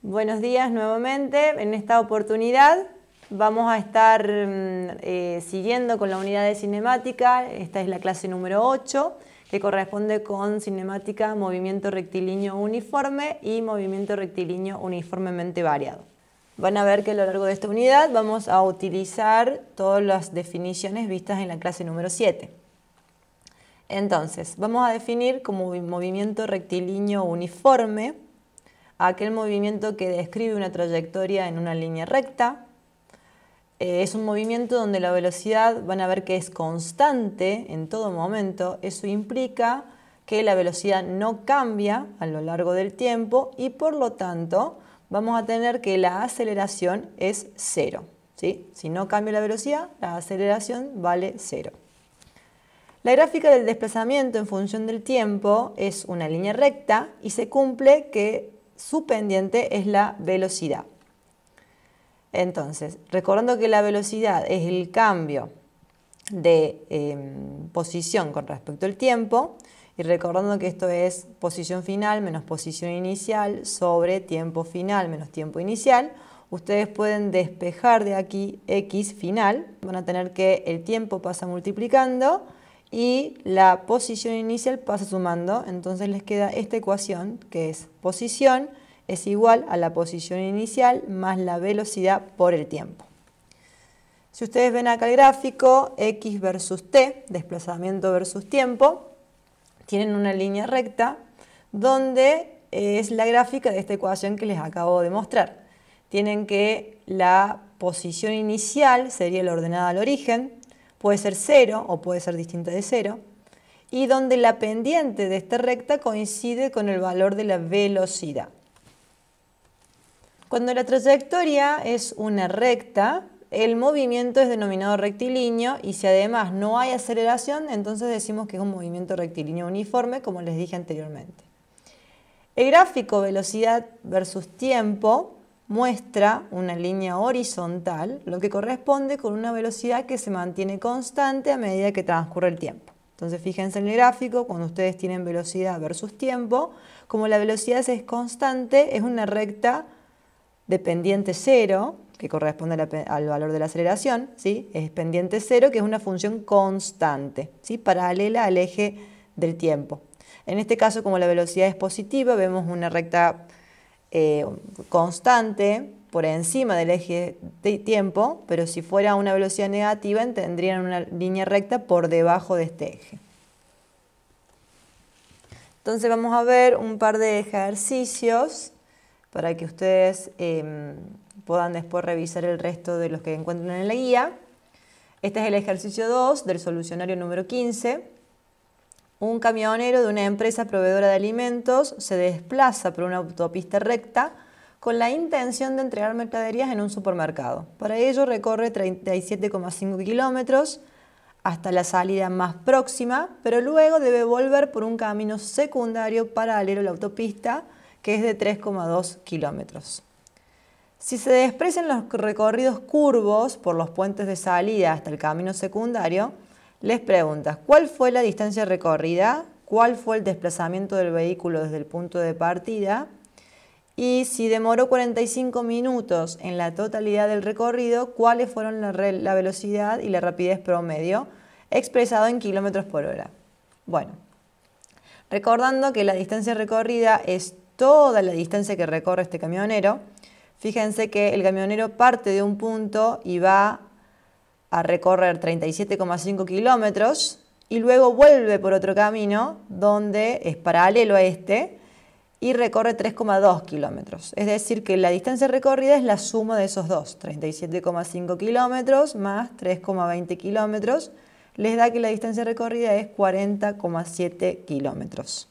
Buenos días nuevamente. En esta oportunidad vamos a estar siguiendo con la unidad de cinemática. Esta es la clase número 8, que corresponde con cinemática, movimiento rectilíneo uniforme y movimiento rectilíneo uniformemente variado. Van a ver que a lo largo de esta unidad vamos a utilizar todas las definiciones vistas en la clase número 7. Entonces, vamos a definir como movimiento rectilíneo uniforme aquel movimiento que describe una trayectoria en una línea recta. Es un movimiento donde la velocidad van a ver que es constante en todo momento. Eso implica que la velocidad no cambia a lo largo del tiempo y por lo tanto vamos a tener que la aceleración es cero, ¿sí? Si no cambia la velocidad, la aceleración vale cero. La gráfica del desplazamiento en función del tiempo es una línea recta y se cumple que su pendiente es la velocidad. Entonces, recordando que la velocidad es el cambio de posición con respecto al tiempo, y recordando que esto es posición final menos posición inicial sobre tiempo final menos tiempo inicial, ustedes pueden despejar de aquí x final. Van a tener que el tiempo pasa multiplicando y la posición inicial pasa sumando, entonces les queda esta ecuación que es posición es igual a la posición inicial más la velocidad por el tiempo. Si ustedes ven acá el gráfico, x versus t, desplazamiento versus tiempo, tienen una línea recta donde es la gráfica de esta ecuación que les acabo de mostrar. Tienen que la posición inicial sería la ordenada al origen, puede ser 0 o puede ser distinta de 0, y donde la pendiente de esta recta coincide con el valor de la velocidad. Cuando la trayectoria es una recta, el movimiento es denominado rectilíneo y si además no hay aceleración, entonces decimos que es un movimiento rectilíneo uniforme, como les dije anteriormente. El gráfico velocidad versus tiempo muestra una línea horizontal, lo que corresponde con una velocidad que se mantiene constante a medida que transcurre el tiempo. Entonces fíjense en el gráfico, cuando ustedes tienen velocidad versus tiempo, como la velocidad es constante, es una recta de pendiente cero, que corresponde al valor de la aceleración, ¿sí? Es pendiente cero, que es una función constante, ¿sí? Paralela al eje del tiempo. En este caso, como la velocidad es positiva, vemos una recta constante por encima del eje de tiempo, pero si fuera una velocidad negativa tendrían una línea recta por debajo de este eje. Entonces vamos a ver un par de ejercicios para que ustedes puedan después revisar el resto de los que encuentran en la guía. Este es el ejercicio 2 del solucionario número 15. Un camionero de una empresa proveedora de alimentos se desplaza por una autopista recta con la intención de entregar mercaderías en un supermercado. Para ello recorre 37,5 kilómetros hasta la salida más próxima, pero luego debe volver por un camino secundario paralelo a la autopista, que es de 3,2 kilómetros. Si se desprecian los recorridos curvos por los puentes de salida hasta el camino secundario, les preguntas ¿cuál fue la distancia recorrida? ¿Cuál fue el desplazamiento del vehículo desde el punto de partida? Y si demoró 45 minutos en la totalidad del recorrido, ¿cuáles fueron la velocidad y la rapidez promedio expresado en kilómetros por hora? Bueno, recordando que la distancia recorrida es toda la distancia que recorre este camionero, fíjense que el camionero parte de un punto y va a recorrer 37,5 kilómetros y luego vuelve por otro camino donde es paralelo a este y recorre 3,2 kilómetros. Es decir, que la distancia recorrida es la suma de esos dos, 37,5 kilómetros más 3,20 kilómetros, les da que la distancia recorrida es 40,7 kilómetros.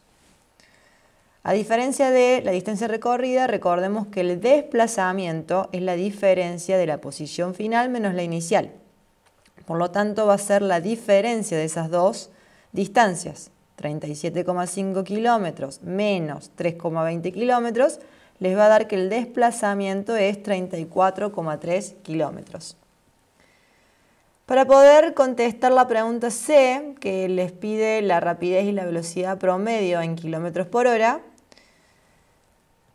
A diferencia de la distancia recorrida, recordemos que el desplazamiento es la diferencia de la posición final menos la inicial. Por lo tanto, va a ser la diferencia de esas dos distancias. 37,5 kilómetros menos 3,20 kilómetros les va a dar que el desplazamiento es 34,3 kilómetros. Para poder contestar la pregunta C, que les pide la rapidez y la velocidad promedio en kilómetros por hora,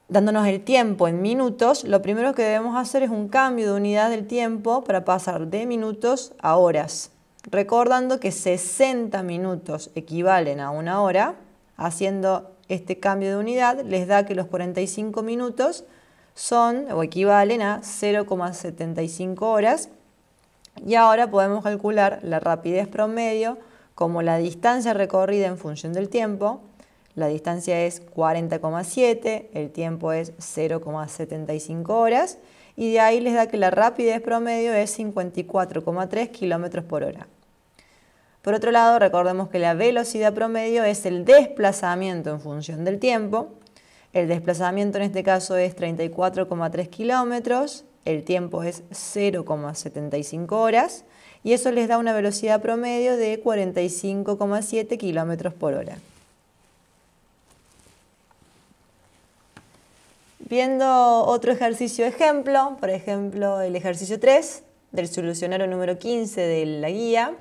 dándonos el tiempo en minutos, lo primero que debemos hacer es un cambio de unidad del tiempo para pasar de minutos a horas. Recordando que 60 minutos equivalen a una hora, haciendo este cambio de unidad les da que los 45 minutos son o equivalen a 0,75 horas. Y ahora podemos calcular la rapidez promedio como la distancia recorrida en función del tiempo. La distancia es 40,7, el tiempo es 0,75 horas y de ahí les da que la rapidez promedio es 54,3 km por hora. Por otro lado, recordemos que la velocidad promedio es el desplazamiento en función del tiempo. El desplazamiento en este caso es 34,3 kilómetros, el tiempo es 0,75 horas y eso les da una velocidad promedio de 45,7 kilómetros por hora. Viendo otro ejercicio ejemplo, por ejemplo el ejercicio 3 del solucionario número 15 de la guía,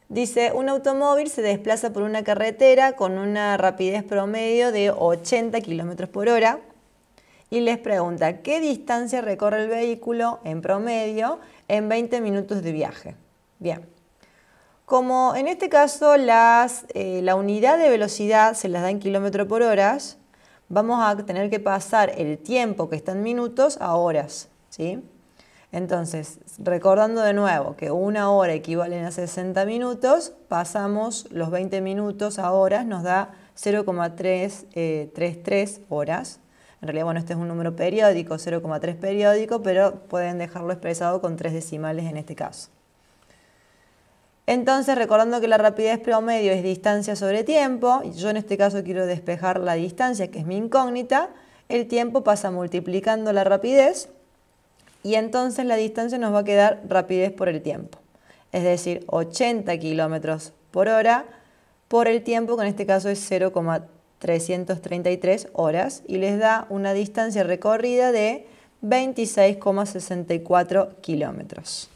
dice un automóvil se desplaza por una carretera con una rapidez promedio de 80 km por hora y les pregunta qué distancia recorre el vehículo en promedio en 20 minutos de viaje. Bien, como en este caso la unidad de velocidad se las da en kilómetros por hora, vamos a tener que pasar el tiempo que está en minutos a horas, ¿sí? Entonces, recordando de nuevo que una hora equivalen a 60 minutos, pasamos los 20 minutos a horas, nos da 0,333 horas. En realidad, bueno, este es un número periódico, 0,3 periódico, pero pueden dejarlo expresado con 3 decimales en este caso. Entonces, recordando que la rapidez promedio es distancia sobre tiempo, y yo en este caso quiero despejar la distancia, que es mi incógnita, el tiempo pasa multiplicando la rapidez, y entonces la distancia nos va a quedar rapidez por el tiempo. Es decir, 80 kilómetros por hora por el tiempo, que en este caso es 0,333 horas, y les da una distancia recorrida de 26,64 kilómetros.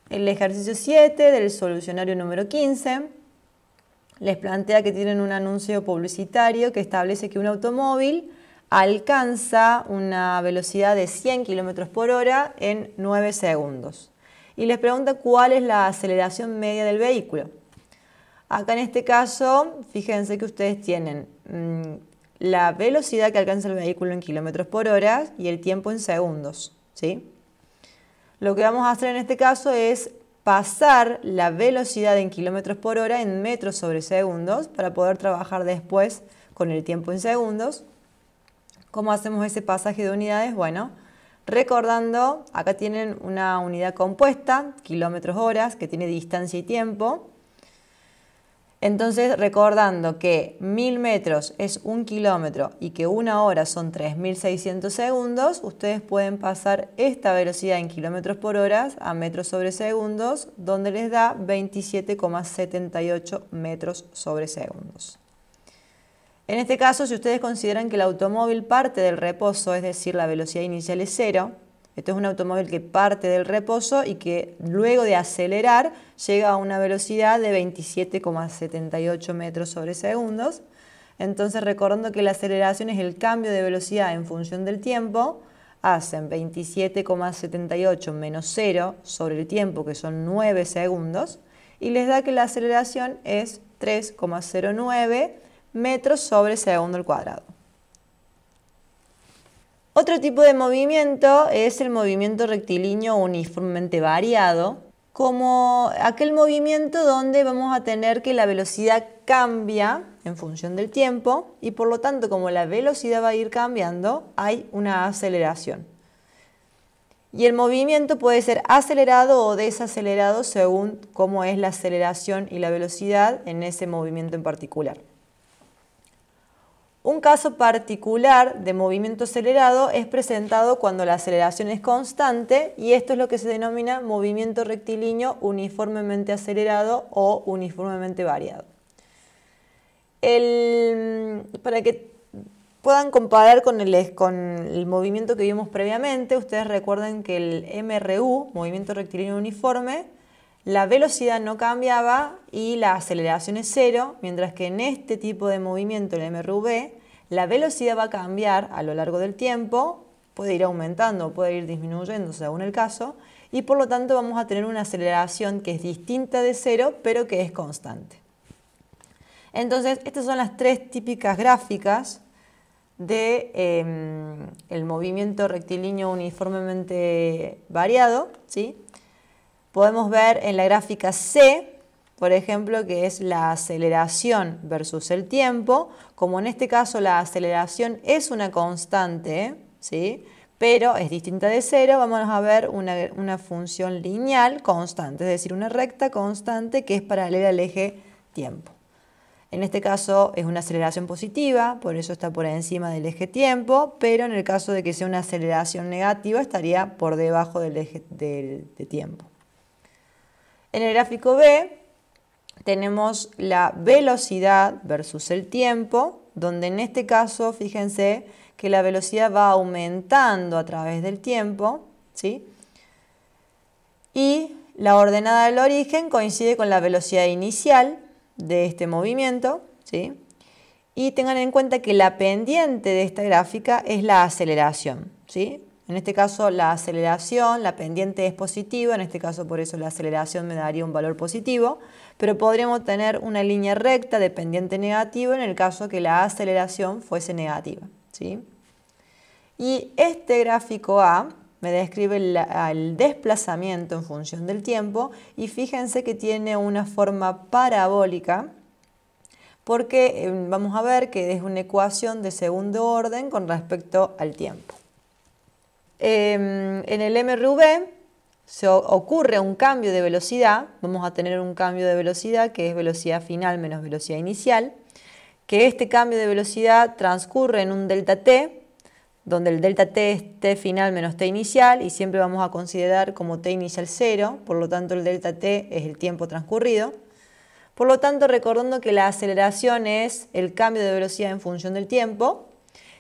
El ejercicio 7 del solucionario número 15 les plantea que tienen un anuncio publicitario que establece que un automóvil alcanza una velocidad de 100 km por hora en 9 segundos. Y les pregunta cuál es la aceleración media del vehículo. Acá en este caso, fíjense que ustedes tienen la velocidad que alcanza el vehículo en kilómetros por hora y el tiempo en segundos, ¿sí? Lo que vamos a hacer en este caso es pasar la velocidad en kilómetros por hora en metros sobre segundos para poder trabajar después con el tiempo en segundos. ¿Cómo hacemos ese pasaje de unidades? Bueno, recordando, acá tienen una unidad compuesta, kilómetros horas, que tiene distancia y tiempo. Entonces, recordando que 1000 metros es 1 kilómetro y que una hora son 3600 segundos, ustedes pueden pasar esta velocidad en kilómetros por hora a metros sobre segundos, donde les da 27,78 metros sobre segundos. En este caso, si ustedes consideran que el automóvil parte del reposo, es decir, la velocidad inicial es 0, esto es un automóvil que parte del reposo y que luego de acelerar llega a una velocidad de 27,78 metros sobre segundos. Entonces, recordando que la aceleración es el cambio de velocidad en función del tiempo, hacen 27,78 menos 0 sobre el tiempo, que son 9 segundos, y les da que la aceleración es 3,09 metros sobre segundo al cuadrado. Otro tipo de movimiento es el movimiento rectilíneo uniformemente variado, como aquel movimiento donde vamos a tener que la velocidad cambia en función del tiempo y por lo tanto como la velocidad va a ir cambiando hay una aceleración. Y el movimiento puede ser acelerado o desacelerado según cómo es la aceleración y la velocidad en ese movimiento en particular. Un caso particular de movimiento acelerado es presentado cuando la aceleración es constante y esto es lo que se denomina movimiento rectilíneo uniformemente acelerado o uniformemente variado. Para que puedan comparar con el movimiento que vimos previamente, ustedes recuerden que el MRU, movimiento rectilíneo uniforme, la velocidad no cambiaba y la aceleración es cero, mientras que en este tipo de movimiento, el MRV, la velocidad va a cambiar a lo largo del tiempo, puede ir aumentando o puede ir disminuyendo según el caso, y por lo tanto vamos a tener una aceleración que es distinta de cero, pero que es constante. Entonces, estas son las tres típicas gráficas de el movimiento rectilíneo uniformemente variado, ¿sí? Podemos ver en la gráfica C, por ejemplo, que es la aceleración versus el tiempo. Como en este caso la aceleración es una constante, ¿sí?, pero es distinta de cero, vamos a ver una función lineal constante, es decir, una recta constante que es paralela al eje tiempo. En este caso es una aceleración positiva, por eso está por encima del eje tiempo, pero en el caso de que sea una aceleración negativa estaría por debajo del eje de tiempo. En el gráfico B tenemos la velocidad versus el tiempo, donde en este caso, fíjense que la velocidad va aumentando a través del tiempo, ¿sí? Y la ordenada del origen coincide con la velocidad inicial de este movimiento, ¿sí? Y tengan en cuenta que la pendiente de esta gráfica es la aceleración, ¿sí? En este caso la aceleración, la pendiente es positiva, en este caso por eso la aceleración me daría un valor positivo, pero podríamos tener una línea recta de pendiente negativo en el caso que la aceleración fuese negativa, ¿sí? Y este gráfico A me describe el desplazamiento en función del tiempo y fíjense que tiene una forma parabólica porque vamos a ver que es una ecuación de segundo orden con respecto al tiempo. En el MRV ocurre un cambio de velocidad, vamos a tener un cambio de velocidad que es velocidad final menos velocidad inicial, que este cambio de velocidad transcurre en un delta t, donde el delta t es t final menos t inicial y siempre vamos a considerar como t inicial 0, por lo tanto el delta t es el tiempo transcurrido. Por lo tanto, recordando que la aceleración es el cambio de velocidad en función del tiempo,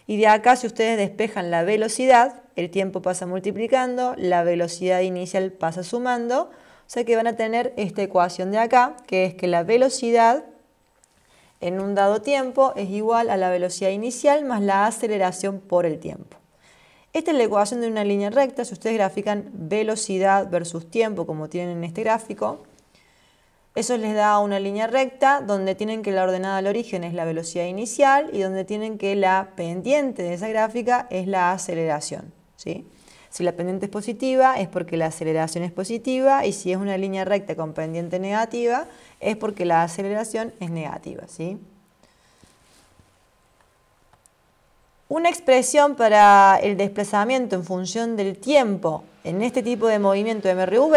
y de acá si ustedes despejan la velocidad, el tiempo pasa multiplicando, la velocidad inicial pasa sumando, o sea que van a tener esta ecuación de acá, que es que la velocidad en un dado tiempo es igual a la velocidad inicial más la aceleración por el tiempo. Esta es la ecuación de una línea recta. Si ustedes grafican velocidad versus tiempo como tienen en este gráfico, eso les da una línea recta donde tienen que la ordenada al origen es la velocidad inicial y donde tienen que la pendiente de esa gráfica es la aceleración, ¿sí? Si la pendiente es positiva es porque la aceleración es positiva y si es una línea recta con pendiente negativa es porque la aceleración es negativa, ¿sí? Una expresión para el desplazamiento en función del tiempo en este tipo de movimiento MRV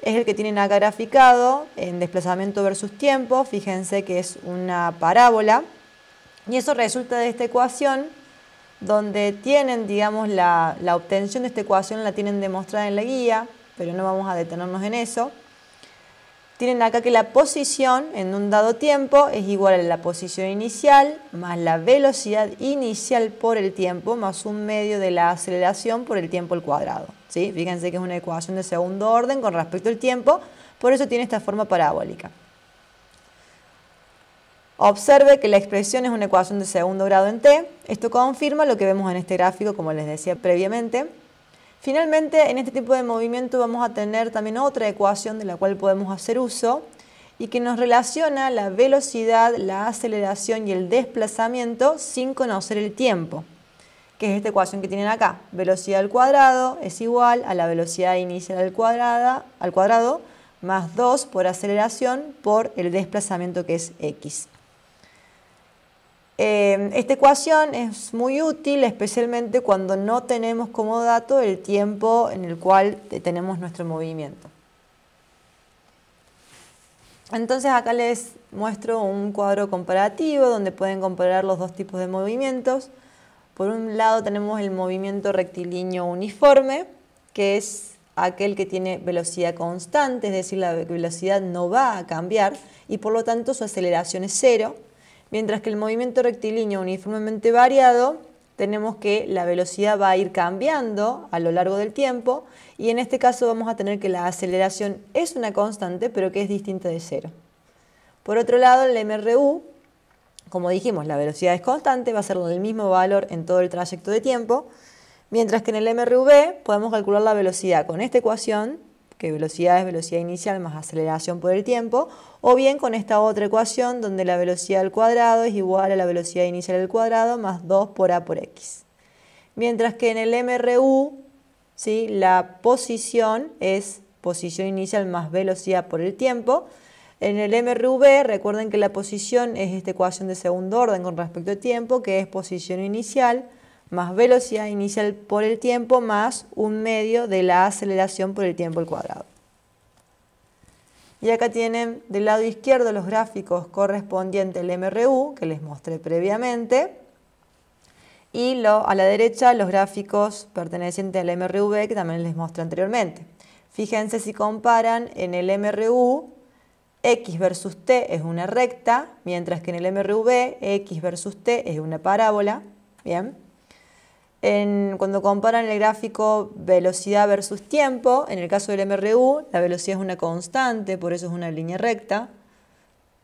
es el que tienen acá graficado en desplazamiento versus tiempo. Fíjense que es una parábola y eso resulta de esta ecuación donde tienen, digamos, la obtención de esta ecuación la tienen demostrada en la guía, pero no vamos a detenernos en eso. Tienen acá que la posición en un dado tiempo es igual a la posición inicial más la velocidad inicial por el tiempo más un medio de la aceleración por el tiempo al cuadrado, ¿sí? Fíjense que es una ecuación de segundo orden con respecto al tiempo, por eso tiene esta forma parabólica. Observe que la expresión es una ecuación de segundo grado en t. Esto confirma lo que vemos en este gráfico, como les decía previamente. Finalmente, en este tipo de movimiento vamos a tener también otra ecuación de la cual podemos hacer uso y que nos relaciona la velocidad, la aceleración y el desplazamiento sin conocer el tiempo, que es esta ecuación que tienen acá. Velocidad al cuadrado es igual a la velocidad inicial al cuadrado más 2 por aceleración por el desplazamiento que es x. Esta ecuación es muy útil, especialmente cuando no tenemos como dato el tiempo en el cual tenemos nuestro movimiento. Entonces acá les muestro un cuadro comparativo donde pueden comparar los dos tipos de movimientos. Por un lado tenemos el movimiento rectilíneo uniforme, que es aquel que tiene velocidad constante, es decir, la velocidad no va a cambiar y por lo tanto su aceleración es cero. Mientras que el movimiento rectilíneo uniformemente variado tenemos que la velocidad va a ir cambiando a lo largo del tiempo y en este caso vamos a tener que la aceleración es una constante pero que es distinta de cero. Por otro lado, el MRU, como dijimos, la velocidad es constante, va a ser del mismo valor en todo el trayecto de tiempo, mientras que en el MRV podemos calcular la velocidad con esta ecuación, que velocidad es velocidad inicial más aceleración por el tiempo, o bien con esta otra ecuación donde la velocidad al cuadrado es igual a la velocidad inicial al cuadrado más 2 por a por x. Mientras que en el MRU, ¿sí?, la posición es posición inicial más velocidad por el tiempo. En el MRV, recuerden que la posición es esta ecuación de segundo orden con respecto al tiempo, que es posición inicial más velocidad inicial por el tiempo más un medio de la aceleración por el tiempo al cuadrado. Y acá tienen del lado izquierdo los gráficos correspondientes al MRU, que les mostré previamente, y a la derecha los gráficos pertenecientes al MRV, que también les mostré anteriormente. Fíjense si comparan en el MRU, X versus T es una recta, mientras que en el MRV, X versus T es una parábola. Bien. Cuando comparan el gráfico velocidad versus tiempo, en el caso del MRU, la velocidad es una constante, por eso es una línea recta,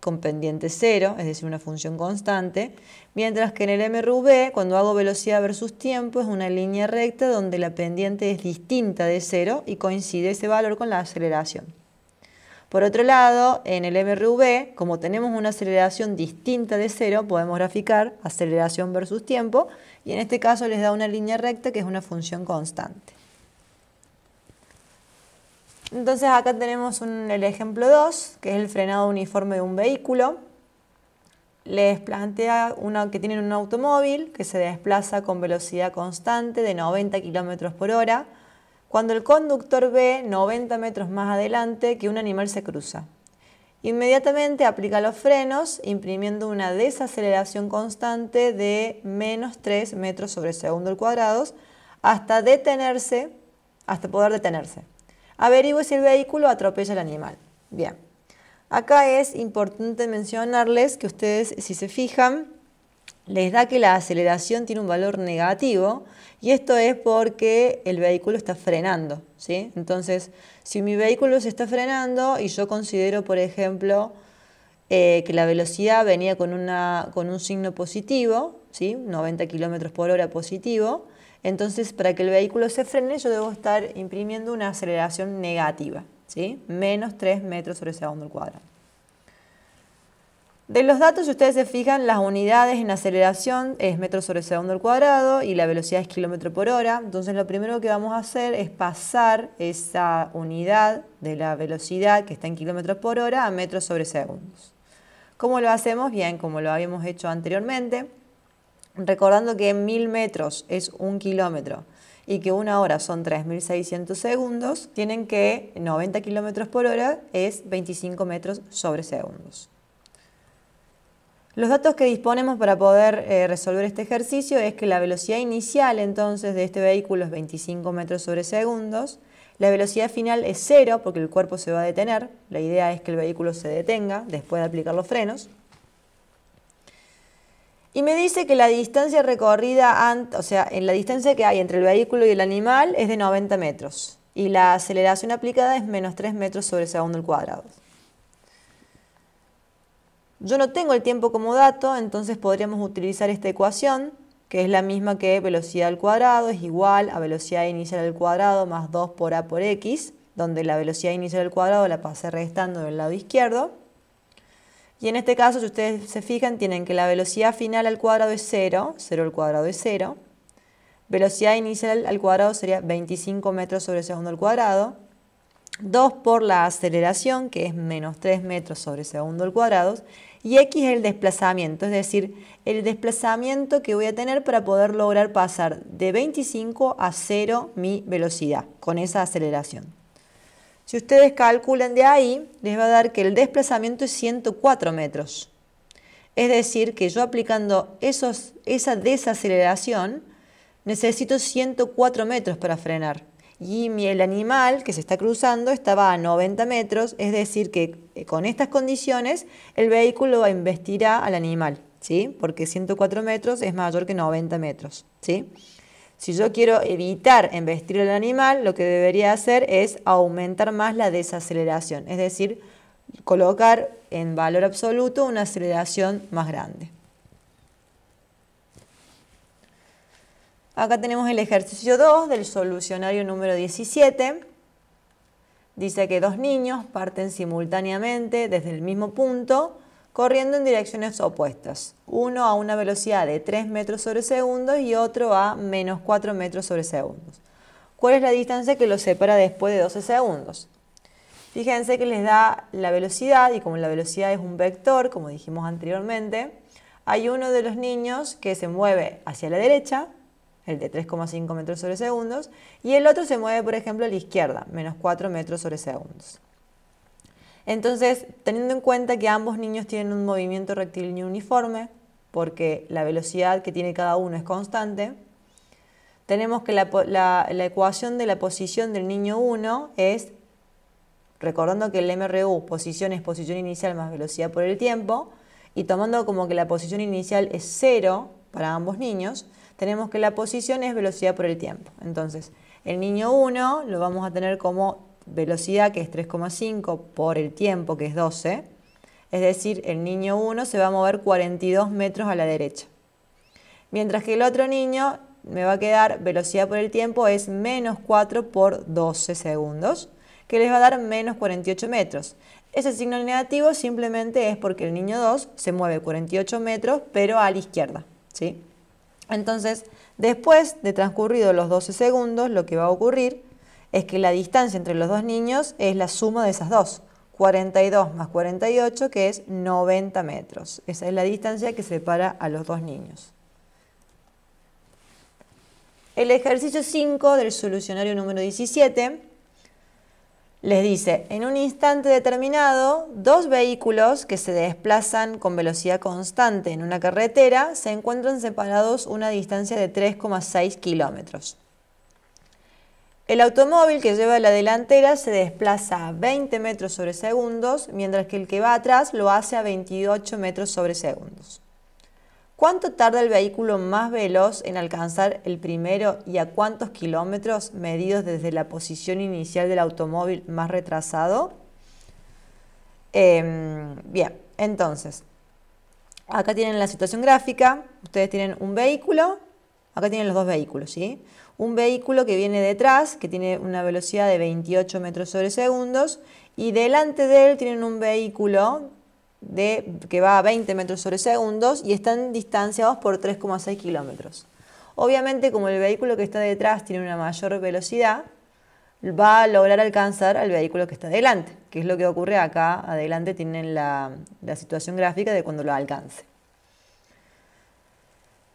con pendiente cero, es decir, una función constante, mientras que en el MRV, cuando hago velocidad versus tiempo, es una línea recta donde la pendiente es distinta de cero y coincide ese valor con la aceleración. Por otro lado, en el MRV, como tenemos una aceleración distinta de cero, podemos graficar aceleración versus tiempo y en este caso les da una línea recta que es una función constante. Entonces acá tenemos el ejemplo 2, que es el frenado uniforme de un vehículo. Les plantea que tienen un automóvil que se desplaza con velocidad constante de 90 km por hora, cuando el conductor ve 90 metros más adelante que un animal se cruza. Inmediatamente aplica los frenos, imprimiendo una desaceleración constante de menos 3 metros sobre segundo al cuadrado hasta poder detenerse. Averigüe si el vehículo atropella al animal. Bien, acá es importante mencionarles que ustedes, si se fijan, les da que la aceleración tiene un valor negativo y esto es porque el vehículo está frenando, ¿sí? Entonces, si mi vehículo se está frenando y yo considero, por ejemplo, que la velocidad venía con un signo positivo, ¿sí?, 90 km por hora positivo, entonces para que el vehículo se frene yo debo estar imprimiendo una aceleración negativa, ¿sí?, menos 3 metros sobre segundo al cuadrado. De los datos, si ustedes se fijan, las unidades en aceleración es metros sobre segundo al cuadrado y la velocidad es kilómetro por hora. Entonces lo primero que vamos a hacer es pasar esa unidad de la velocidad que está en kilómetros por hora a metros sobre segundos. ¿Cómo lo hacemos? Bien, como lo habíamos hecho anteriormente, recordando que 1000 metros es 1 kilómetro y que una hora son 3600 segundos, tienen que 90 kilómetros por hora es 25 metros sobre segundos. Los datos que disponemos para poder resolver este ejercicio es que la velocidad inicial entonces de este vehículo es 25 metros sobre segundos, la velocidad final es 0 porque el cuerpo se va a detener, la idea es que el vehículo se detenga después de aplicar los frenos, y me dice que la distancia recorrida, en la distancia que hay entre el vehículo y el animal es de 90 metros y la aceleración aplicada es menos 3 metros sobre segundo al cuadrado. Yo no tengo el tiempo como dato, entonces podríamos utilizar esta ecuación, que es la misma que velocidad al cuadrado es igual a velocidad inicial al cuadrado más 2 por a por x, donde la velocidad inicial al cuadrado la pasé restando del lado izquierdo. Y en este caso, si ustedes se fijan, tienen que la velocidad final al cuadrado es 0, 0 al cuadrado es 0. Velocidad inicial al cuadrado sería 25 metros sobre segundo al cuadrado. 2 por la aceleración, que es menos 3 metros sobre segundo al cuadrado, y x es el desplazamiento, es decir, el desplazamiento que voy a tener para poder lograr pasar de 25 a 0 mi velocidad con esa aceleración. Si ustedes calculan de ahí, les va a dar que el desplazamiento es 104 metros. Es decir, que yo aplicando esa desaceleración necesito 104 metros para frenar. Y el animal que se está cruzando estaba a 90 metros, es decir que con estas condiciones el vehículo embestirá al animal ¿sí? Porque 104 metros es mayor que 90 metros, ¿sí? Si yo quiero evitar embestir al animal, lo que debería hacer es aumentar más la desaceleración, es decir, colocar en valor absoluto una aceleración más grande. Acá tenemos el ejercicio 2 del solucionario número 17. Dice que dos niños parten simultáneamente desde el mismo punto, corriendo en direcciones opuestas. Uno a una velocidad de 3 metros sobre segundo y otro a menos 4 metros sobre segundos. ¿Cuál es la distancia que los separa después de 12 segundos? Fíjense que les da la velocidad y como la velocidad es un vector, como dijimos anteriormente, hay uno de los niños que se mueve hacia la derecha, el de 3,5 metros sobre segundos, y el otro se mueve, por ejemplo, a la izquierda, menos 4 metros sobre segundos. Entonces, teniendo en cuenta que ambos niños tienen un movimiento rectilíneo uniforme, porque la velocidad que tiene cada uno es constante, tenemos que la ecuación de la posición del niño 1 es, recordando que el MRU, posición es posición inicial más velocidad por el tiempo, y tomando como que la posición inicial es 0 para ambos niños, tenemos que la posición es velocidad por el tiempo. Entonces, el niño 1 lo vamos a tener como velocidad, que es 3,5 por el tiempo, que es 12. Es decir, el niño 1 se va a mover 42 metros a la derecha. Mientras que el otro niño me va a quedar velocidad por el tiempo es menos 4 por 12 segundos, que les va a dar menos 48 metros. Ese signo negativo simplemente es porque el niño 2 se mueve 48 metros, pero a la izquierda, ¿sí? Entonces, después de transcurridos los 12 segundos, lo que va a ocurrir es que la distancia entre los dos niños es la suma de esas dos. 42 más 48, que es 90 metros. Esa es la distancia que separa a los dos niños. El ejercicio 5 del solucionario número 17 les dice, en un instante determinado, dos vehículos que se desplazan con velocidad constante en una carretera se encuentran separados una distancia de 3,6 kilómetros. El automóvil que lleva la delantera se desplaza a 20 metros sobre segundos, mientras que el que va atrás lo hace a 28 metros sobre segundos. ¿Cuánto tarda el vehículo más veloz en alcanzar el primero y a cuántos kilómetros medidos desde la posición inicial del automóvil más retrasado? Bien, entonces, acá tienen la situación gráfica, ustedes tienen un vehículo, acá tienen los dos vehículos, ¿sí? Un vehículo que viene detrás, que tiene una velocidad de 28 metros sobre segundos, y delante de él tienen un vehículo que va a 20 metros sobre segundos y están distanciados por 3,6 kilómetros. Obviamente, como el vehículo que está detrás tiene una mayor velocidad, va a lograr alcanzar al vehículo que está delante, que es lo que ocurre acá. Adelante tienen la situación gráfica de cuando lo alcance.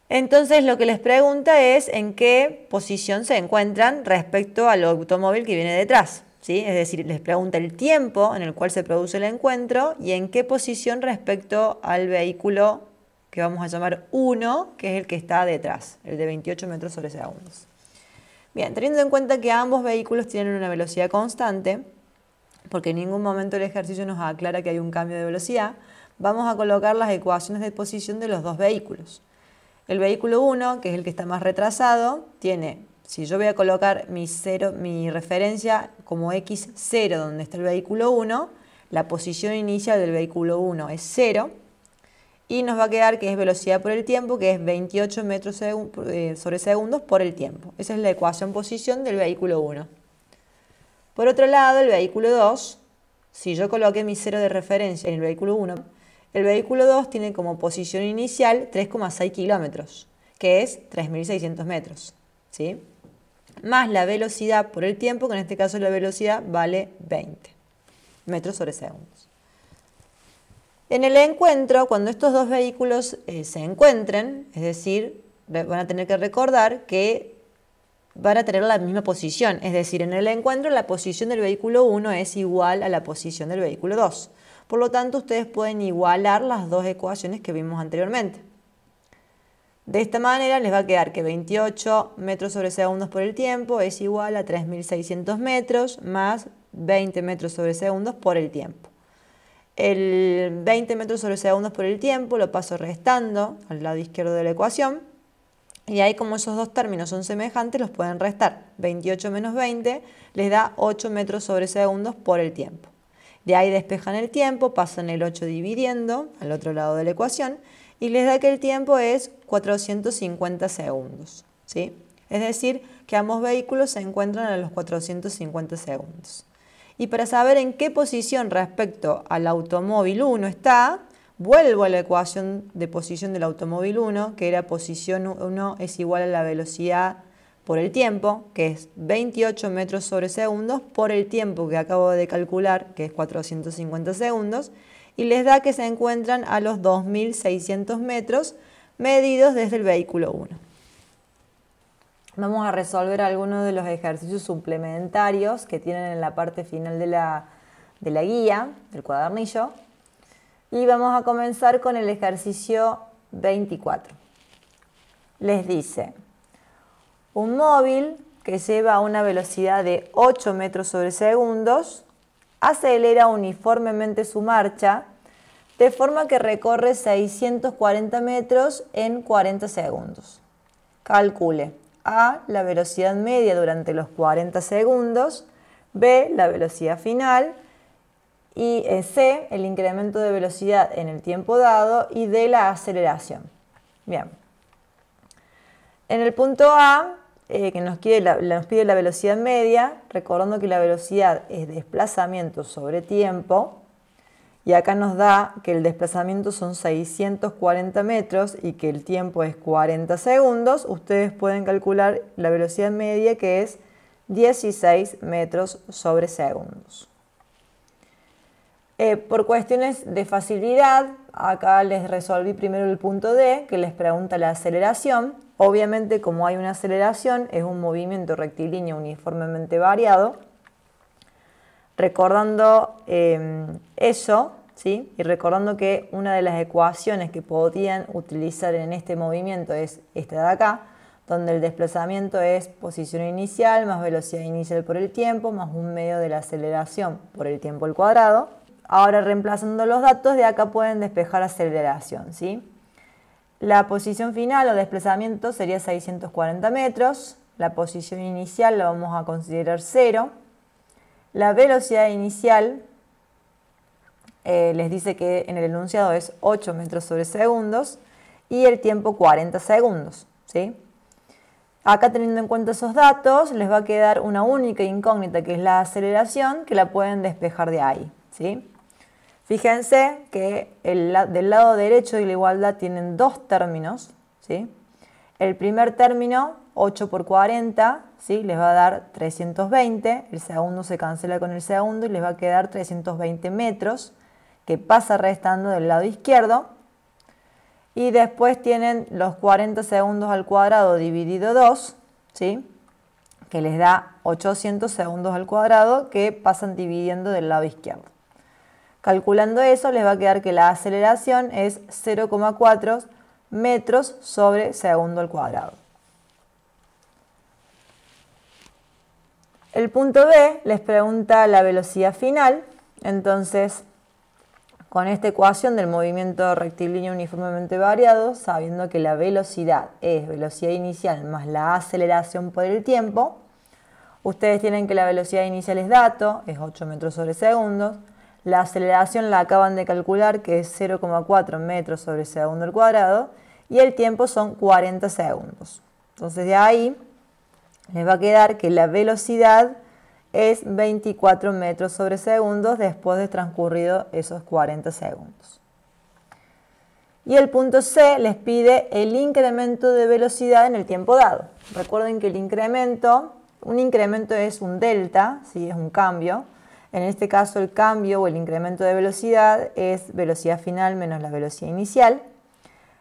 Entonces, lo que les pregunta es en qué posición se encuentran respecto al automóvil que viene detrás, ¿sí? Es decir, les pregunta el tiempo en el cual se produce el encuentro y en qué posición respecto al vehículo que vamos a llamar 1, que es el que está detrás, el de 28 metros sobre segundos. Bien, teniendo en cuenta que ambos vehículos tienen una velocidad constante, porque en ningún momento el ejercicio nos aclara que hay un cambio de velocidad, vamos a colocar las ecuaciones de posición de los dos vehículos. El vehículo 1, que es el que está más retrasado, tiene, si yo voy a colocar mi referencia como x0 donde está el vehículo 1, la posición inicial del vehículo 1 es 0 y nos va a quedar que es velocidad por el tiempo, que es 28 metros sobre segundos por el tiempo. Esa es la ecuación posición del vehículo 1. Por otro lado, el vehículo 2, si yo coloqué mi 0 de referencia en el vehículo 1, el vehículo 2 tiene como posición inicial 3,6 kilómetros, que es 3.600 metros, ¿sí? Más la velocidad por el tiempo, que en este caso la velocidad vale 20 metros sobre segundos. En el encuentro, cuando estos dos vehículos se encuentren, es decir, van a tener que recordar que van a tener la misma posición, es decir, en el encuentro la posición del vehículo 1 es igual a la posición del vehículo 2. Por lo tanto, ustedes pueden igualar las dos ecuaciones que vimos anteriormente. De esta manera les va a quedar que 28 metros sobre segundos por el tiempo es igual a 3.600 metros más 20 metros sobre segundos por el tiempo. El 20 metros sobre segundos por el tiempo lo paso restando al lado izquierdo de la ecuación. Y ahí, como esos dos términos son semejantes, los pueden restar. 28 menos 20 les da 8 metros sobre segundos por el tiempo. De ahí despejan el tiempo, pasan el 8 dividiendo al otro lado de la ecuación y les da que el tiempo es 450 segundos, ¿sí? Es decir, que ambos vehículos se encuentran a los 450 segundos. Y para saber en qué posición respecto al automóvil 1 está, vuelvo a la ecuación de posición del automóvil 1, que era posición 1 es igual a la velocidad por el tiempo, que es 28 metros sobre segundos, por el tiempo que acabo de calcular, que es 450 segundos, y les da que se encuentran a los 2.600 metros medidos desde el vehículo 1. Vamos a resolver algunos de los ejercicios suplementarios que tienen en la parte final de la guía, del cuadernillo. Y vamos a comenzar con el ejercicio 24. Les dice, un móvil que lleva a una velocidad de 8 metros sobre segundos acelera uniformemente su marcha de forma que recorre 640 metros en 40 segundos. Calcule A, la velocidad media durante los 40 segundos, B, la velocidad final, y C, el incremento de velocidad en el tiempo dado, y D, la aceleración. Bien. En el punto A, que nos pide la velocidad media, recordando que la velocidad es desplazamiento sobre tiempo, y acá nos da que el desplazamiento son 640 metros y que el tiempo es 40 segundos, ustedes pueden calcular la velocidad media, que es 16 metros sobre segundos. Por cuestiones de facilidad, acá les resolví primero el punto D, que les pregunta la aceleración. Obviamente, como hay una aceleración, es un movimiento rectilíneo uniformemente variado. Recordando eso, ¿sí? Y recordando que una de las ecuaciones que podían utilizar en este movimiento es esta de acá, donde el desplazamiento es posición inicial más velocidad inicial por el tiempo, más un medio de la aceleración por el tiempo al cuadrado. Ahora, reemplazando los datos, de acá pueden despejar aceleración, ¿sí? La posición final o desplazamiento sería 640 metros. La posición inicial la vamos a considerar 0. La velocidad inicial les dice que en el enunciado es 8 metros sobre segundos y el tiempo 40 segundos, ¿sí? Acá, teniendo en cuenta esos datos, les va a quedar una única incógnita, que es la aceleración, que la pueden despejar de ahí, ¿sí? Fíjense que del lado derecho de la igualdad tienen dos términos, ¿sí? El primer término, 8 por 40, ¿sí? Les va a dar 320, el segundo se cancela con el segundo y les va a quedar 320 metros, que pasa restando del lado izquierdo. Y después tienen los 40 segundos al cuadrado dividido 2, ¿sí? Que les da 800 segundos al cuadrado, que pasan dividiendo del lado izquierdo. Calculando eso, les va a quedar que la aceleración es 0,4 metros sobre segundo al cuadrado. El punto B les pregunta la velocidad final. Entonces, con esta ecuación del movimiento rectilíneo uniformemente variado, sabiendo que la velocidad es velocidad inicial más la aceleración por el tiempo, ustedes tienen que la velocidad inicial es dato, es 8 metros sobre segundos. La aceleración la acaban de calcular, que es 0,4 metros sobre segundo al cuadrado, y el tiempo son 40 segundos. Entonces, de ahí les va a quedar que la velocidad es 24 metros sobre segundos después de transcurrido esos 40 segundos. Y el punto C les pide el incremento de velocidad en el tiempo dado. Recuerden que un incremento es un delta, ¿sí? Es un cambio. En este caso, el cambio o el incremento de velocidad es velocidad final menos la velocidad inicial.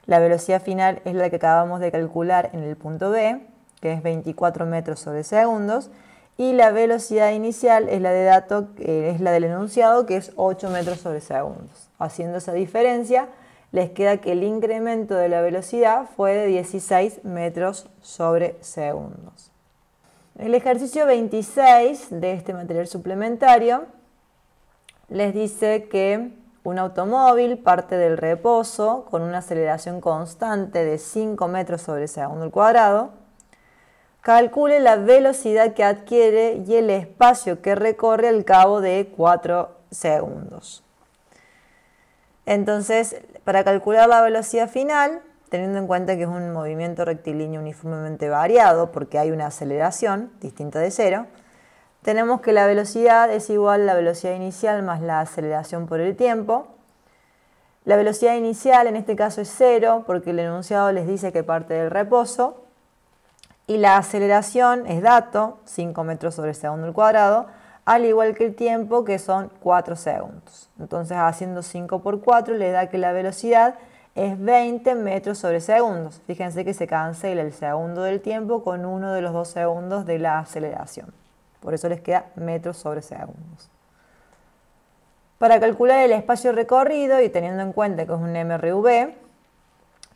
La velocidad final es la que acabamos de calcular en el punto B, que es 24 metros sobre segundos. Y la velocidad inicial es la de dato, es la del enunciado, que es 8 metros sobre segundos. Haciendo esa diferencia, les queda que el incremento de la velocidad fue de 16 metros sobre segundos. El ejercicio 26 de este material suplementario les dice que un automóvil parte del reposo con una aceleración constante de 5 metros sobre segundo al cuadrado. Calcule la velocidad que adquiere y el espacio que recorre al cabo de 4 segundos. Entonces, para calcular la velocidad final, teniendo en cuenta que es un movimiento rectilíneo uniformemente variado, porque hay una aceleración distinta de cero, tenemos que la velocidad es igual a la velocidad inicial más la aceleración por el tiempo. La velocidad inicial en este caso es 0, porque el enunciado les dice que parte del reposo. Y la aceleración es dato, 5 metros sobre segundo al cuadrado, al igual que el tiempo, que son 4 segundos. Entonces, haciendo 5 por 4 le da que la velocidad es 20 metros sobre segundos. Fíjense que se cancela el segundo del tiempo con uno de los 2 segundos de la aceleración. Por eso les queda metros sobre segundos. Para calcular el espacio recorrido y teniendo en cuenta que es un MRV,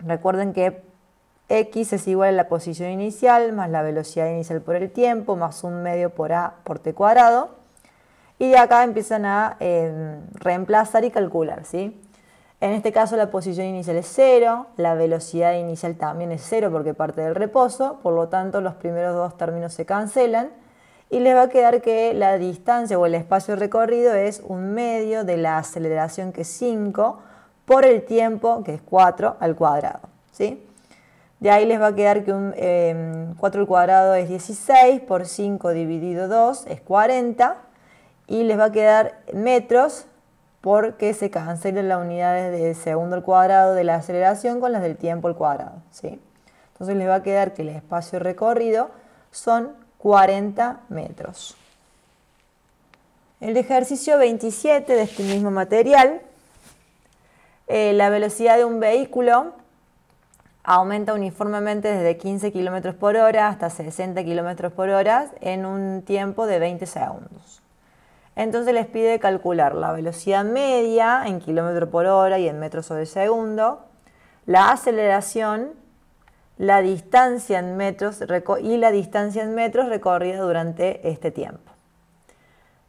recuerden que X es igual a la posición inicial más la velocidad inicial por el tiempo más un medio por A por T cuadrado. Y de acá empiezan a reemplazar y calcular, ¿sí? En este caso la posición inicial es 0, la velocidad inicial también es 0 porque parte del reposo, por lo tanto los primeros dos términos se cancelan y les va a quedar que la distancia o el espacio recorrido es un medio de la aceleración que es 5 por el tiempo que es 4 al cuadrado, ¿sí? De ahí les va a quedar que 4 al cuadrado es 16 por 5 dividido 2 es 40 y les va a quedar metros porque se cancelan las unidades de segundo al cuadrado de la aceleración con las del tiempo al cuadrado, ¿sí? Entonces les va a quedar que el espacio recorrido son 40 metros. El ejercicio 27 de este mismo material, la velocidad de un vehículo aumenta uniformemente desde 15 km por hora hasta 60 km por hora en un tiempo de 20 segundos. Entonces les pide calcular la velocidad media en km por hora y en metros sobre segundo, la aceleración, la distancia en metros y la distancia en metros recorrida durante este tiempo.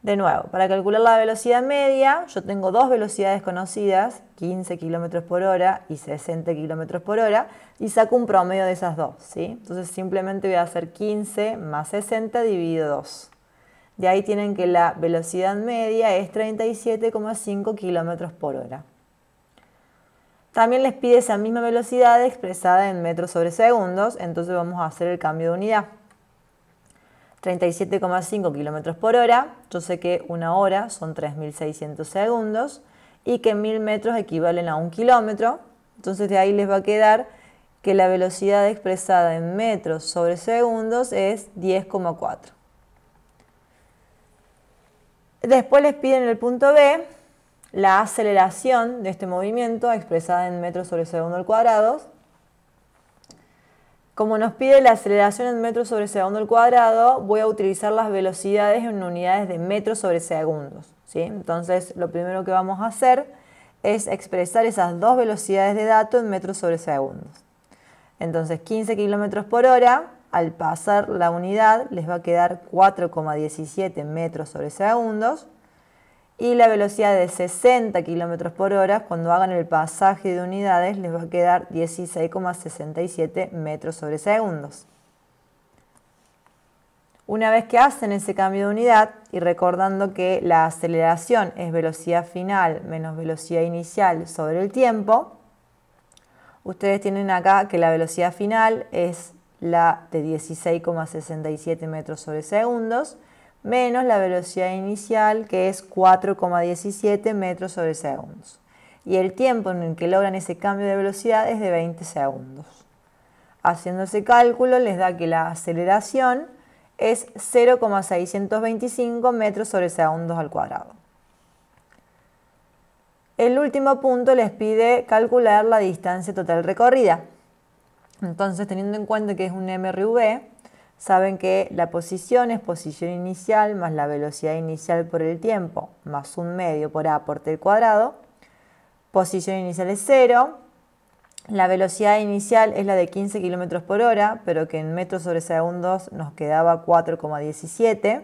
De nuevo, para calcular la velocidad media, yo tengo dos velocidades conocidas, 15 km por hora y 60 km por hora, y saco un promedio de esas dos, ¿sí? Entonces simplemente voy a hacer 15 más 60 dividido 2. De ahí tienen que la velocidad media es 37,5 km por hora. También les pide esa misma velocidad expresada en metros sobre segundos, entonces vamos a hacer el cambio de unidad. 37,5 km por hora, yo sé que una hora son 3.600 segundos y que 1.000 metros equivalen a 1 kilómetro, entonces de ahí les va a quedar que la velocidad expresada en metros sobre segundos es 10,4. Después les piden en el punto B la aceleración de este movimiento expresada en metros sobre segundo al cuadrado. Como nos pide la aceleración en metros sobre segundo al cuadrado, voy a utilizar las velocidades en unidades de metros sobre segundos, ¿sí? Entonces, lo primero que vamos a hacer es expresar esas dos velocidades de dato en metros sobre segundos. Entonces, 15 km por hora, al pasar la unidad, les va a quedar 4,17 metros sobre segundos. Y la velocidad de 60 km por hora, cuando hagan el pasaje de unidades, les va a quedar 16,67 metros sobre segundos. Una vez que hacen ese cambio de unidad, y recordando que la aceleración es velocidad final menos velocidad inicial sobre el tiempo, ustedes tienen acá que la velocidad final es la de 16,67 metros sobre segundos, menos la velocidad inicial que es 4,17 metros sobre segundos. Y el tiempo en el que logran ese cambio de velocidad es de 20 segundos. Haciendo ese cálculo les da que la aceleración es 0,625 metros sobre segundos al cuadrado. El último punto les pide calcular la distancia total recorrida. Entonces, teniendo en cuenta que es un MRV, saben que la posición es posición inicial más la velocidad inicial por el tiempo más un medio por A por T al cuadrado. Posición inicial es 0. La velocidad inicial es la de 15 km por hora, pero que en metros sobre segundos nos quedaba 4,17.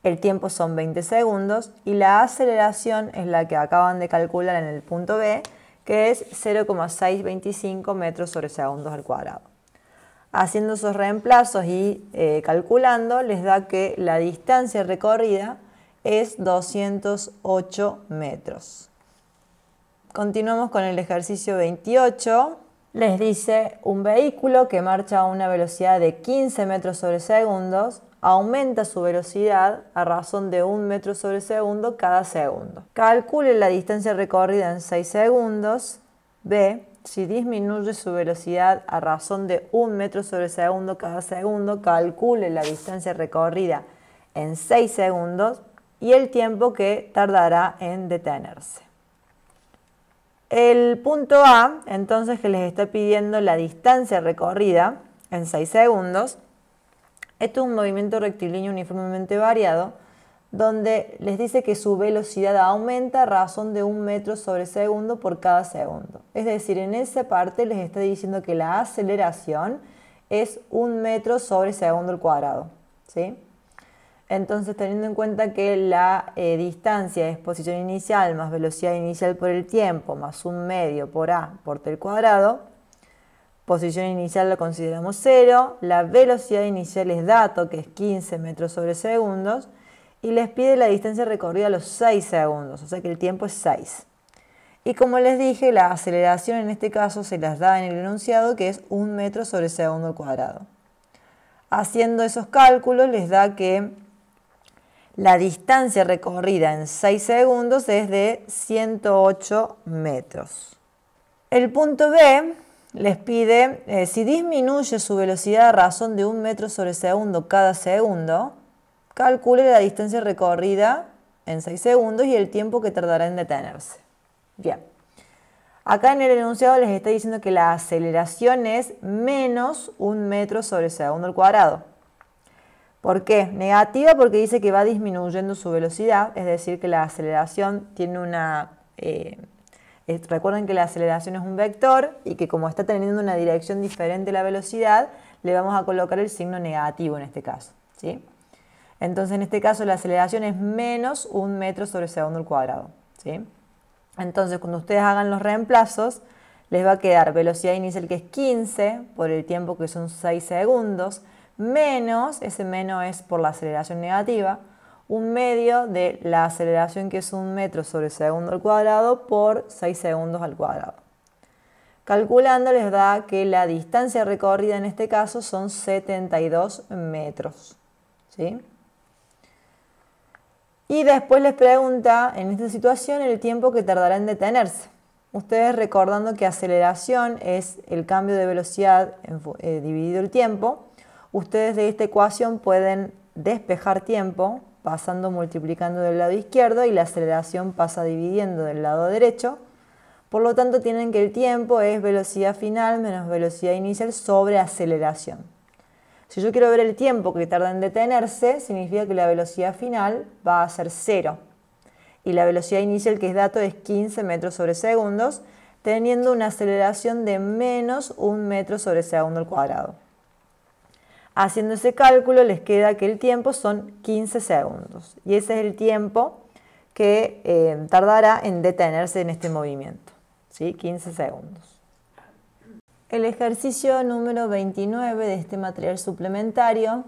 el tiempo son 20 segundos y la aceleración es la que acaban de calcular en el punto B, que es 0,625 metros sobre segundos al cuadrado. Haciendo esos reemplazos y calculando, les da que la distancia recorrida es 208 metros. Continuamos con el ejercicio 28. Les dice, un vehículo que marcha a una velocidad de 15 metros sobre segundos aumenta su velocidad a razón de 1 metro sobre segundo cada segundo. Calcule la distancia recorrida en 6 segundos. B. Si disminuye su velocidad a razón de 1 metro sobre segundo cada segundo, calcule la distancia recorrida en 6 segundos y el tiempo que tardará en detenerse. El punto A, entonces, que les está pidiendo la distancia recorrida en 6 segundos. Esto es un movimiento rectilíneo uniformemente variado, donde les dice que su velocidad aumenta a razón de 1 metro sobre segundo por cada segundo. Es decir, en esa parte les está diciendo que la aceleración es 1 metro sobre segundo al cuadrado, ¿sí? Entonces, teniendo en cuenta que la distancia es posición inicial más velocidad inicial por el tiempo más 1 medio por A por T al cuadrado, posición inicial la consideramos 0, la velocidad inicial es dato, que es 15 metros sobre segundos, y les pide la distancia recorrida a los 6 segundos, o sea que el tiempo es 6. Y como les dije, la aceleración en este caso se las da en el enunciado, que es 1 metro sobre segundo al cuadrado. Haciendo esos cálculos les da que la distancia recorrida en 6 segundos es de 108 metros. El punto B les pide, si disminuye su velocidad a razón de 1 metro sobre segundo cada segundo, calcule la distancia recorrida en 6 segundos y el tiempo que tardará en detenerse. Bien. Acá en el enunciado les está diciendo que la aceleración es menos 1 metro sobre segundo al cuadrado. ¿Por qué? Negativa porque dice que va disminuyendo su velocidad, es decir, que la aceleración tiene una... recuerden que la aceleración es un vector y que como está teniendo una dirección diferente a la velocidad, le vamos a colocar el signo negativo en este caso, ¿sí? Entonces, en este caso, la aceleración es menos 1 metro sobre segundo al cuadrado, ¿sí? Entonces, cuando ustedes hagan los reemplazos, les va a quedar velocidad inicial que es 15 por el tiempo que son 6 segundos, menos, ese menos es por la aceleración negativa, 1 medio de la aceleración que es 1 metro sobre segundo al cuadrado por 6 segundos al cuadrado. Calculando les da que la distancia recorrida en este caso son 72 metros, ¿sí? Y después les pregunta, en esta situación, el tiempo que tardará en detenerse. Ustedes recordando que aceleración es el cambio de velocidad dividido el tiempo, ustedes de esta ecuación pueden despejar tiempo pasando multiplicando del lado izquierdo y la aceleración pasa dividiendo del lado derecho. Por lo tanto, tienen que el tiempo es velocidad final menos velocidad inicial sobre aceleración. Si yo quiero ver el tiempo que tarda en detenerse, significa que la velocidad final va a ser 0. Y la velocidad inicial, que es dato, es 15 metros sobre segundos, teniendo una aceleración de menos 1 metro sobre segundo al cuadrado. Haciendo ese cálculo les queda que el tiempo son 15 segundos. Y ese es el tiempo que tardará en detenerse en este movimiento, ¿sí? 15 segundos. El ejercicio número 29 de este material suplementario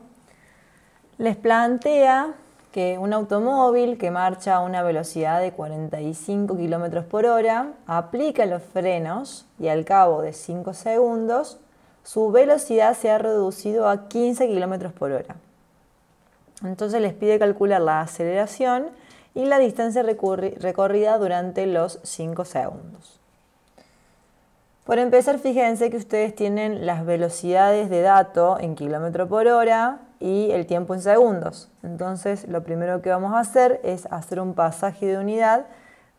les plantea que un automóvil que marcha a una velocidad de 45 km por hora aplica los frenos y al cabo de 5 segundos su velocidad se ha reducido a 15 km por hora. Entonces les pide calcular la aceleración y la distancia recorrida durante los 5 segundos. Por empezar, fíjense que ustedes tienen las velocidades de dato en km por hora y el tiempo en segundos. Entonces, lo primero que vamos a hacer es hacer un pasaje de unidad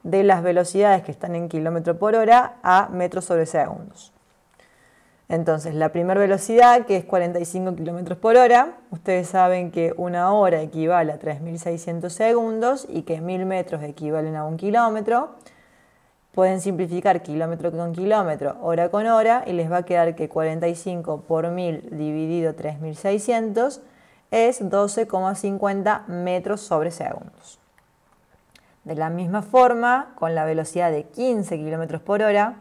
de las velocidades que están en km por hora a metros sobre segundos. Entonces, la primera velocidad, que es 45 km por hora, ustedes saben que una hora equivale a 3.600 segundos y que 1.000 metros equivalen a 1 kilómetro. Pueden simplificar kilómetro con kilómetro, hora con hora, y les va a quedar que 45 por 1000 dividido 3.600 es 12,50 metros sobre segundos. De la misma forma, con la velocidad de 15 km por hora,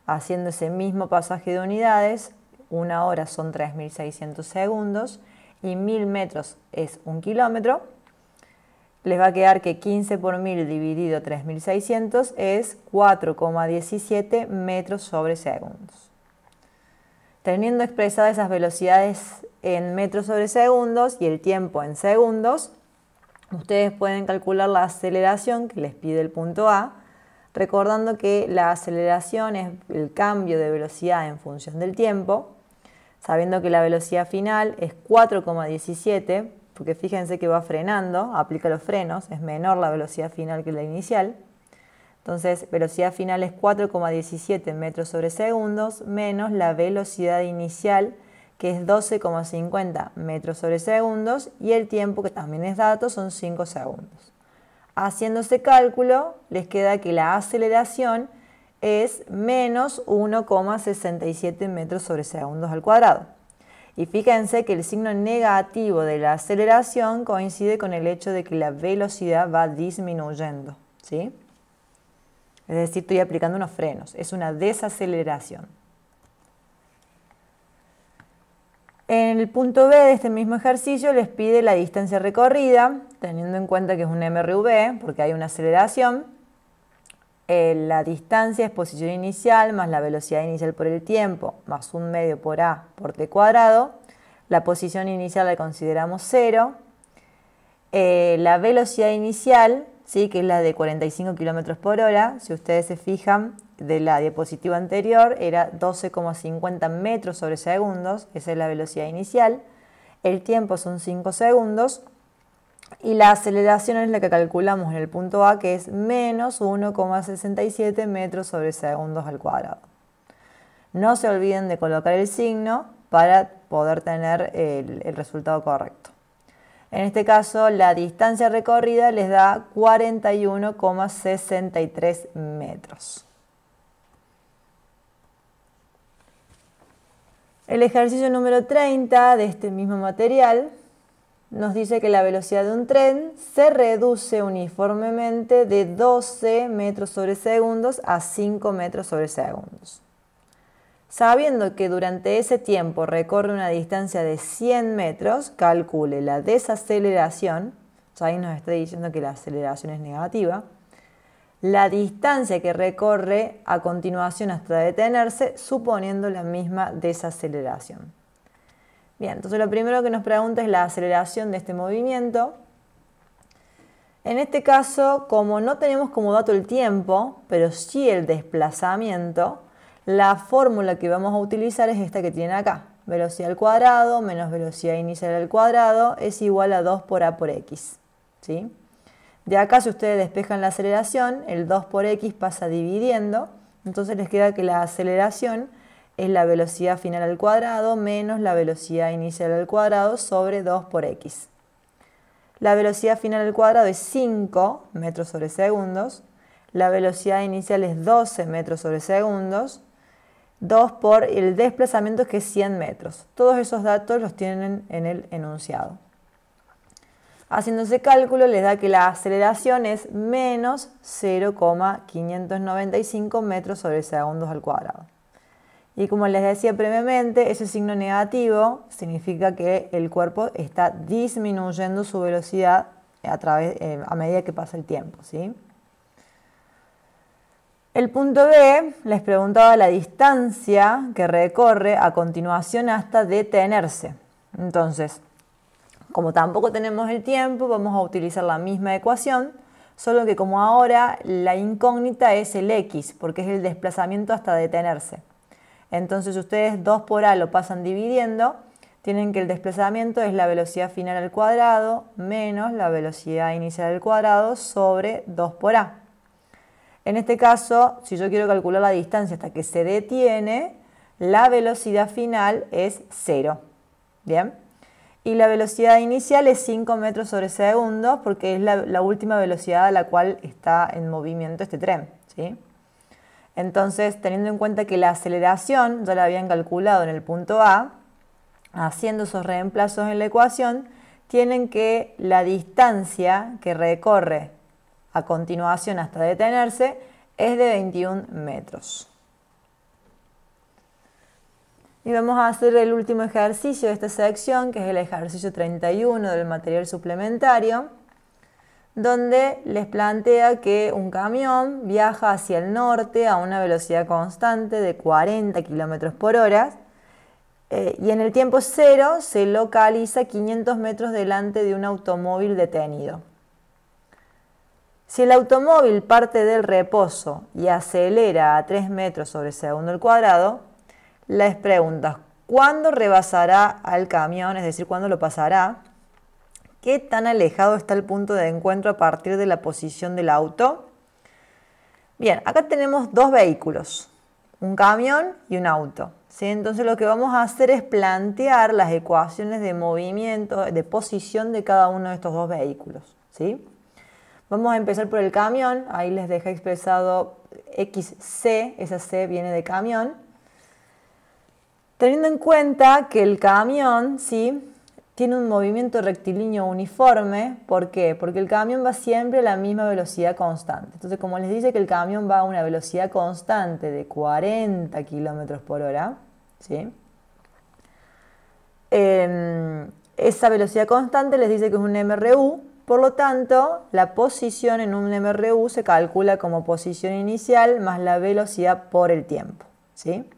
haciendo ese mismo pasaje de unidades, una hora son 3.600 segundos y 1.000 metros es 1 kilómetro, les va a quedar que 15 por 1.000 dividido 3.600 es 4,17 metros sobre segundos. Teniendo expresadas esas velocidades en metros sobre segundos y el tiempo en segundos, ustedes pueden calcular la aceleración que les pide el punto A, recordando que la aceleración es el cambio de velocidad en función del tiempo, sabiendo que la velocidad final es 4,17, porque fíjense que va frenando, aplica los frenos, es menor la velocidad final que la inicial. Entonces, velocidad final es 4,17 metros sobre segundos menos la velocidad inicial, que es 12,50 metros sobre segundos, y el tiempo, que también es dato, son 5 segundos. Haciendo ese cálculo, les queda que la aceleración es menos 1,67 metros sobre segundos al cuadrado. Y fíjense que el signo negativo de la aceleración coincide con el hecho de que la velocidad va disminuyendo, ¿sí? Es decir, estoy aplicando unos frenos, es una desaceleración. En el punto B de este mismo ejercicio les pide la distancia recorrida, teniendo en cuenta que es un MRV, porque hay una aceleración. La distancia es posición inicial más la velocidad inicial por el tiempo, más 1 medio por A por T cuadrado. La posición inicial la consideramos 0. La velocidad inicial, ¿sí?, que es la de 45 km por hora, si ustedes se fijan, de la diapositiva anterior era 12,50 metros sobre segundos, esa es la velocidad inicial. El tiempo son 5 segundos. Y la aceleración es la que calculamos en el punto A, que es menos 1,67 metros sobre segundos al cuadrado. No se olviden de colocar el signo para poder tener el resultado correcto. En este caso, la distancia recorrida les da 41,63 metros. El ejercicio número 30 de este mismo material nos dice que la velocidad de un tren se reduce uniformemente de 12 metros sobre segundos a 5 metros sobre segundos. Sabiendo que durante ese tiempo recorre una distancia de 100 metros, calcule la desaceleración, ahí nos está diciendo que la aceleración es negativa, la distancia que recorre a continuación hasta detenerse, suponiendo la misma desaceleración. Bien, entonces lo primero que nos pregunta es la aceleración de este movimiento. En este caso, como no tenemos como dato el tiempo, pero sí el desplazamiento, la fórmula que vamos a utilizar es esta que tienen acá. Velocidad al cuadrado menos velocidad inicial al cuadrado es igual a 2 por A por X, ¿sí? De acá, si ustedes despejan la aceleración, el 2 por X pasa dividiendo, entonces les queda que la aceleración es la velocidad final al cuadrado menos la velocidad inicial al cuadrado sobre 2 por X. La velocidad final al cuadrado es 5 metros sobre segundos, la velocidad inicial es 12 metros sobre segundos, 2 por el desplazamiento, que es 100 metros. Todos esos datos los tienen en el enunciado. Haciendo ese cálculo les da que la aceleración es menos 0,595 metros sobre segundos al cuadrado. Y como les decía previamente, ese signo negativo significa que el cuerpo está disminuyendo su velocidad a medida que pasa el tiempo, ¿sí? El punto B les preguntaba la distancia que recorre a continuación hasta detenerse. Entonces, como tampoco tenemos el tiempo, vamos a utilizar la misma ecuación, solo que como ahora la incógnita es el X, porque es el desplazamiento hasta detenerse. Entonces ustedes 2 por A lo pasan dividiendo, tienen que el desplazamiento es la velocidad final al cuadrado menos la velocidad inicial al cuadrado sobre 2 por A. En este caso, si yo quiero calcular la distancia hasta que se detiene, la velocidad final es 0. ¿Bien? Y la velocidad inicial es 5 metros sobre segundo, porque es la última velocidad a la cual está en movimiento este tren, ¿sí? Entonces, teniendo en cuenta que la aceleración ya la habían calculado en el punto A, haciendo esos reemplazos en la ecuación, tienen que la distancia que recorre a continuación hasta detenerse es de 21 metros. Y vamos a hacer el último ejercicio de esta sección, que es el ejercicio 31 del material suplementario, donde les plantea que un camión viaja hacia el norte a una velocidad constante de 40 km por hora y en el tiempo cero se localiza 500 metros delante de un automóvil detenido. Si el automóvil parte del reposo y acelera a 3 metros sobre segundo al cuadrado, les pregunta ¿cuándo rebasará al camión? Es decir, ¿cuándo lo pasará? ¿Qué tan alejado está el punto de encuentro a partir de la posición del auto? Bien, acá tenemos dos vehículos, un camión y un auto, ¿sí? Entonces lo que vamos a hacer es plantear las ecuaciones de movimiento, de posición de cada uno de estos dos vehículos, ¿sí? Vamos a empezar por el camión, ahí les dejé expresado XC, esa C viene de camión. Teniendo en cuenta que el camión, ¿sí?, tiene un movimiento rectilíneo uniforme. ¿Por qué? Porque el camión va siempre a la misma velocidad constante. Entonces, como les dice que el camión va a una velocidad constante de 40 km por hora, ¿sí?, esa velocidad constante les dice que es un MRU. Por lo tanto, la posición en un MRU se calcula como posición inicial más la velocidad por el tiempo, ¿sí?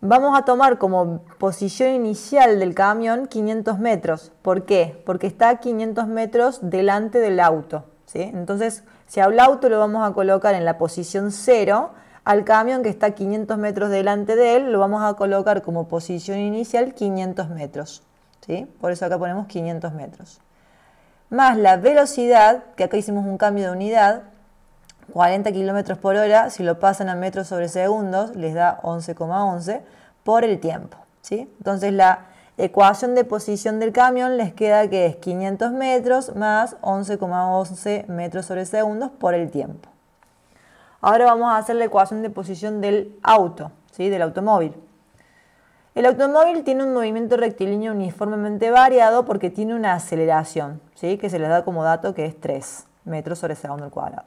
Vamos a tomar como posición inicial del camión 500 metros. ¿Por qué? Porque está a 500 metros delante del auto, ¿sí? Entonces, si al auto lo vamos a colocar en la posición 0, al camión que está a 500 metros delante de él lo vamos a colocar como posición inicial 500 metros, ¿sí? Por eso acá ponemos 500 metros. Más la velocidad, que acá hicimos un cambio de unidad, 40 km por hora, si lo pasan a metros sobre segundos, les da 11,11 por el tiempo, ¿sí? Entonces la ecuación de posición del camión les queda que es 500 metros más 11,11 metros sobre segundos por el tiempo. Ahora vamos a hacer la ecuación de posición del auto, ¿sí?, del automóvil. El automóvil tiene un movimiento rectilíneo uniformemente variado porque tiene una aceleración, ¿sí?, que se les da como dato que es 3 metros sobre segundo al cuadrado.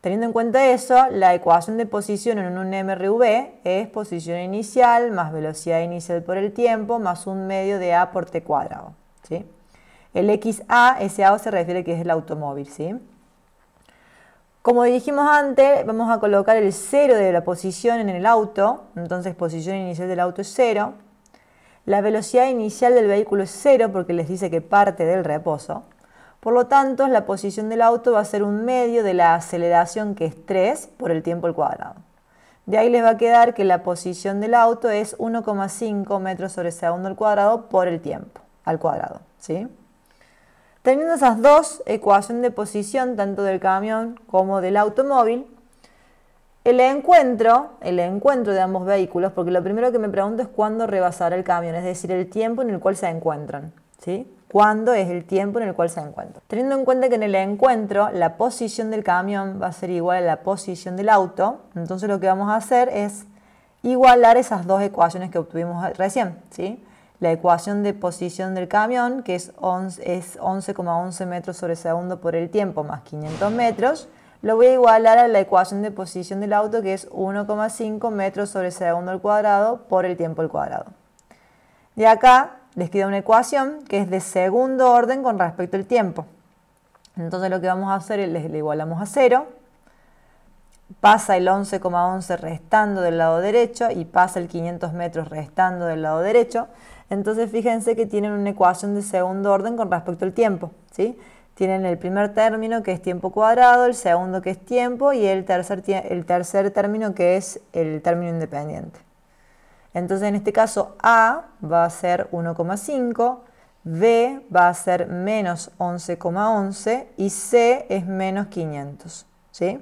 Teniendo en cuenta eso, la ecuación de posición en un MRV es posición inicial más velocidad inicial por el tiempo más un medio de A por T cuadrado, ¿sí? El XA, ese A se refiere que es el automóvil, ¿sí? Como dijimos antes, vamos a colocar el 0 de la posición en el auto, entonces posición inicial del auto es 0. La velocidad inicial del vehículo es 0 porque les dice que parte del reposo. Por lo tanto, la posición del auto va a ser un medio de la aceleración que es 3 por el tiempo al cuadrado. De ahí les va a quedar que la posición del auto es 1,5 metros sobre segundo al cuadrado por el tiempo al cuadrado, ¿sí? Teniendo esas dos ecuaciones de posición, tanto del camión como del automóvil, el encuentro de ambos vehículos, porque lo primero que me pregunto es cuándo rebasará el camión, es decir, el tiempo en el cual se encuentran, ¿sí? ¿Cuándo es el tiempo en el cual se encuentran? Teniendo en cuenta que en el encuentro la posición del camión va a ser igual a la posición del auto, entonces lo que vamos a hacer es igualar esas dos ecuaciones que obtuvimos recién, ¿sí? La ecuación de posición del camión, que es 11,11 metros sobre segundo por el tiempo más 500 metros, lo voy a igualar a la ecuación de posición del auto, que es 1,5 metros sobre segundo al cuadrado por el tiempo al cuadrado. De acá les queda una ecuación que es de segundo orden con respecto al tiempo. Entonces lo que vamos a hacer es le igualamos a 0, pasa el 11,11 restando del lado derecho y pasa el 500 metros restando del lado derecho. Entonces fíjense que tienen una ecuación de segundo orden con respecto al tiempo, ¿sí? Tienen el primer término que es tiempo cuadrado, el segundo que es tiempo y el tercer término que es el término independiente. Entonces en este caso A va a ser 1,5, B va a ser menos 11,11 y C es menos 500, ¿sí?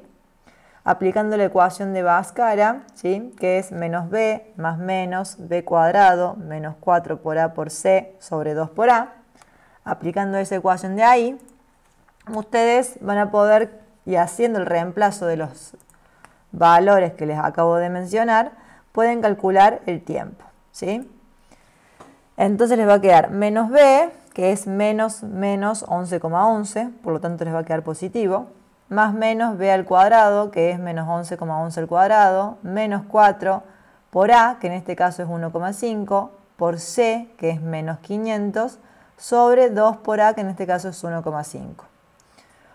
Aplicando la ecuación de Bhaskara, ¿sí?, que es menos B más menos B cuadrado menos 4 por A por C sobre 2 por A. Aplicando esa ecuación de ahí, ustedes van a poder, y haciendo el reemplazo de los valores que les acabo de mencionar, pueden calcular el tiempo, ¿sí? Entonces les va a quedar menos B, que es menos 11,11, por lo tanto les va a quedar positivo, más menos b al cuadrado, que es menos 11,11 al cuadrado, menos 4 por a, que en este caso es 1,5, por c, que es menos 500, sobre 2 por a, que en este caso es 1,5.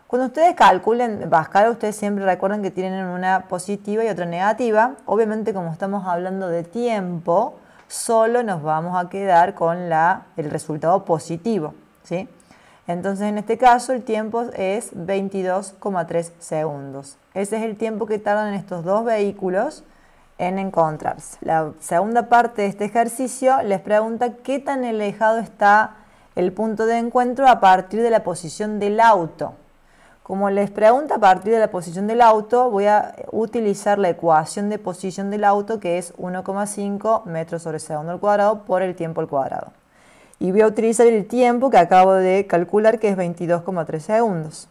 Cuando ustedes calculen Pascal, ustedes siempre recuerden que tienen una positiva y otra negativa. Obviamente, como estamos hablando de tiempo, solo nos vamos a quedar con el resultado positivo, ¿sí? Entonces, en este caso, el tiempo es 22,3 segundos. Ese es el tiempo que tardan estos dos vehículos en encontrarse. La segunda parte de este ejercicio les pregunta qué tan alejado está el punto de encuentro a partir de la posición del auto. Como les pregunta a partir de la posición del auto, voy a utilizar la ecuación de posición del auto, que es 1,5 metros sobre segundo al cuadrado por el tiempo al cuadrado. Y voy a utilizar el tiempo que acabo de calcular, que es 22,3 segundos.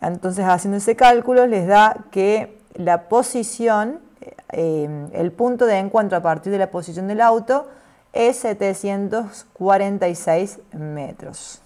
Entonces, haciendo ese cálculo, les da que la posición, el punto de encuentro a partir de la posición del auto, es 746 metros.